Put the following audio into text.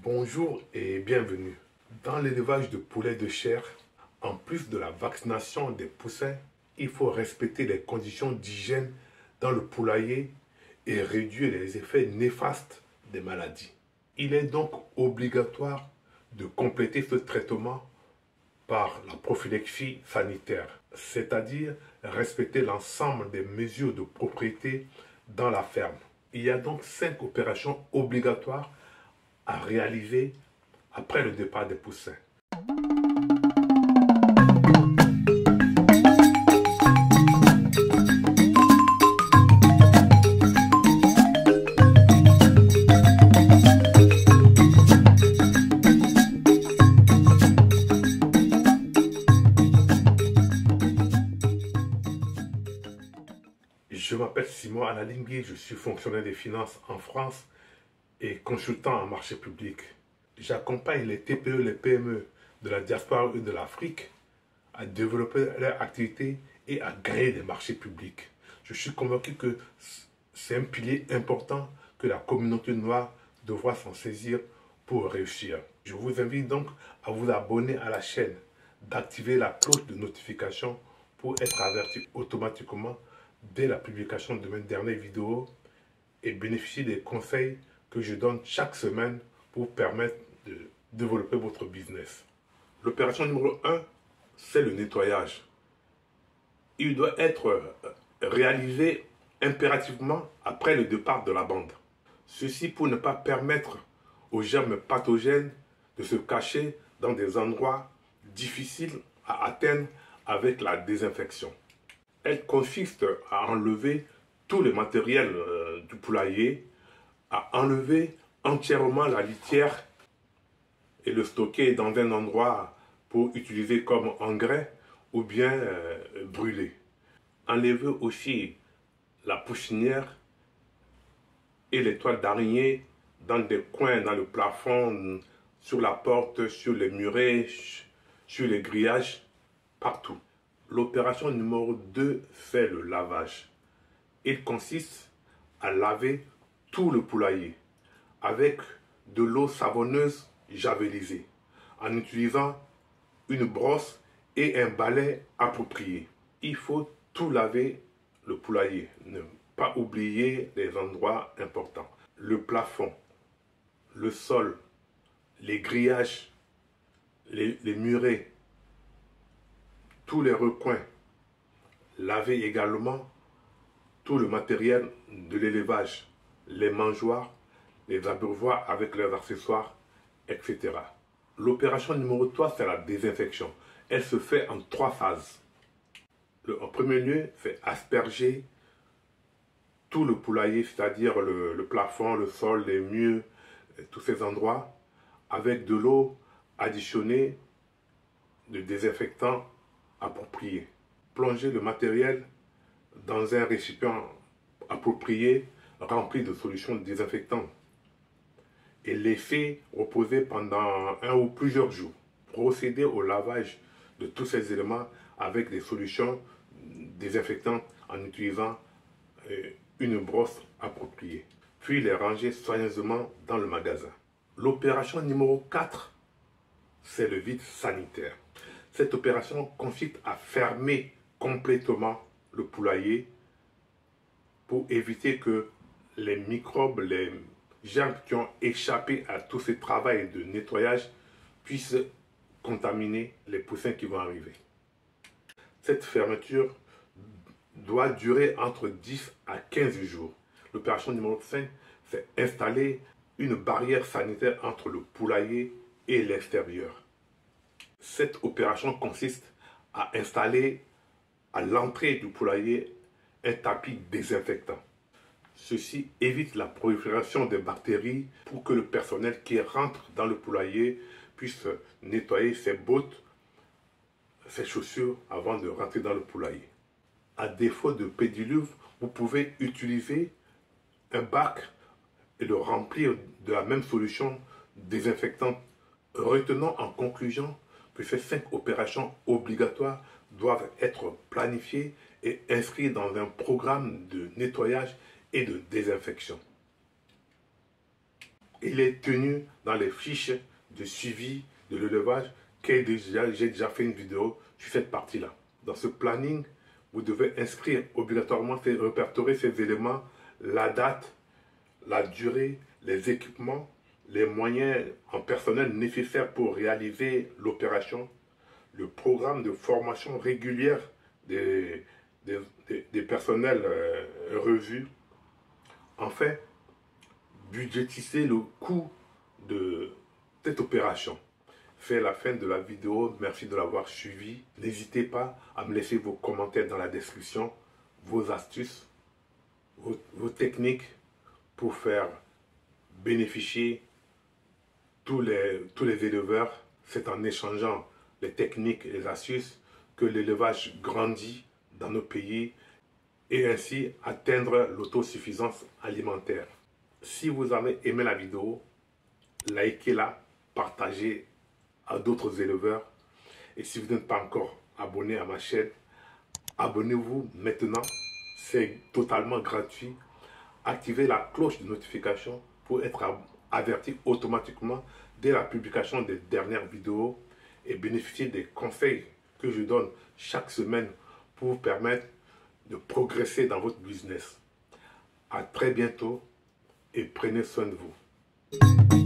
Bonjour et bienvenue. Dans l'élevage de poulets de chair, en plus de la vaccination des poussins, il faut respecter les conditions d'hygiène dans le poulailler et réduire les effets néfastes des maladies. Il est donc obligatoire de compléter ce traitement par la prophylaxie sanitaire, c'est-à-dire respecter l'ensemble des mesures de propriété dans la ferme. Il y a donc 5 opérations obligatoires à réaliser après le départ des poussins. Je m'appelle Simon Analingui, je suis fonctionnaire des finances en France et consultant en marché public. J'accompagne les TPE, les PME de la diaspora et de l'Afrique à développer leur activité et à gagner des marchés publics. Je suis convaincu que c'est un pilier important que la communauté noire devra s'en saisir pour réussir. Je vous invite donc à vous abonner à la chaîne, d'activer la cloche de notification pour être averti automatiquement dès la publication de mes dernières vidéos et bénéficier des conseils que je donne chaque semaine pour permettre de développer votre business. L'opération numéro 1, c'est le nettoyage. Il doit être réalisé impérativement après le départ de la bande. Ceci pour ne pas permettre aux germes pathogènes de se cacher dans des endroits difficiles à atteindre avec la désinfection. Elle consiste à enlever tout le matériel du poulailler, à enlever entièrement la litière et le stocker dans un endroit pour utiliser comme engrais ou bien brûler. Enlever aussi la poussinière et les toiles d'araignée dans des coins, dans le plafond, sur la porte, sur les murets, sur les grillages, partout. L'opération numéro 2, c'est le lavage. Il consiste à laver tout le poulailler avec de l'eau savonneuse javelisée en utilisant une brosse et un balai approprié. Il faut tout laver le poulailler, ne pas oublier les endroits importants. Le plafond, le sol, les grillages, les murets, tous les recoins. Laver également tout le matériel de l'élevage, les mangeoires, les abreuvoirs avec leurs accessoires, etc. L'opération numéro 3, c'est la désinfection. Elle se fait en 3 phases. En premier lieu, c'est asperger tout le poulailler, c'est-à-dire le plafond, le sol, les murs, tous ces endroits, avec de l'eau additionnée de désinfectant approprié. Plonger le matériel dans un récipient approprié, rempli de solutions désinfectantes, et laisser reposer pendant 1 ou plusieurs jours. Procéder au lavage de tous ces éléments avec des solutions désinfectantes en utilisant une brosse appropriée. Puis les ranger soigneusement dans le magasin. L'opération numéro 4, c'est le vide sanitaire. Cette opération consiste à fermer complètement le poulailler pour éviter que les microbes, les germes qui ont échappé à tout ce travail de nettoyage puissent contaminer les poussins qui vont arriver. Cette fermeture doit durer entre 10 à 15 jours. L'opération numéro 5, c'est installer une barrière sanitaire entre le poulailler et l'extérieur. Cette opération consiste à installer à l'entrée du poulailler un tapis désinfectant. Ceci évite la prolifération des bactéries pour que le personnel qui rentre dans le poulailler puisse nettoyer ses bottes, ses chaussures avant de rentrer dans le poulailler. À défaut de pédiluve, vous pouvez utiliser un bac et le remplir de la même solution désinfectante. Retenons en conclusion que ces 5 opérations obligatoires doivent être planifiées et inscrites dans un programme de nettoyage et de désinfection. il est tenu dans les fiches de suivi de l'élevage j'ai déjà fait une vidéo sur cette partie-là. Dans ce planning, vous devez inscrire obligatoirement, répertorier ces éléments, la date, la durée, les équipements, les moyens en personnel nécessaires pour réaliser l'opération, le programme de formation régulière des personnels revus. Enfin, budgétiser le coût de cette opération. C'est la fin de la vidéo. Merci de l'avoir suivi. N'hésitez pas à me laisser vos commentaires dans la description, vos astuces, vos techniques pour faire bénéficier tous les éleveurs. C'est en échangeant les techniques et les astuces que l'élevage grandit dans nos pays et ainsi atteindre l'autosuffisance alimentaire. Si vous avez aimé la vidéo, likez-la, partagez à d'autres éleveurs. Et si vous n'êtes pas encore abonné à ma chaîne, abonnez-vous maintenant. C'est totalement gratuit. Activez la cloche de notification pour être averti automatiquement dès la publication des dernières vidéos et bénéficier des conseils que je donne chaque semaine pour vous permettre de progresser dans votre business. À très bientôt et prenez soin de vous.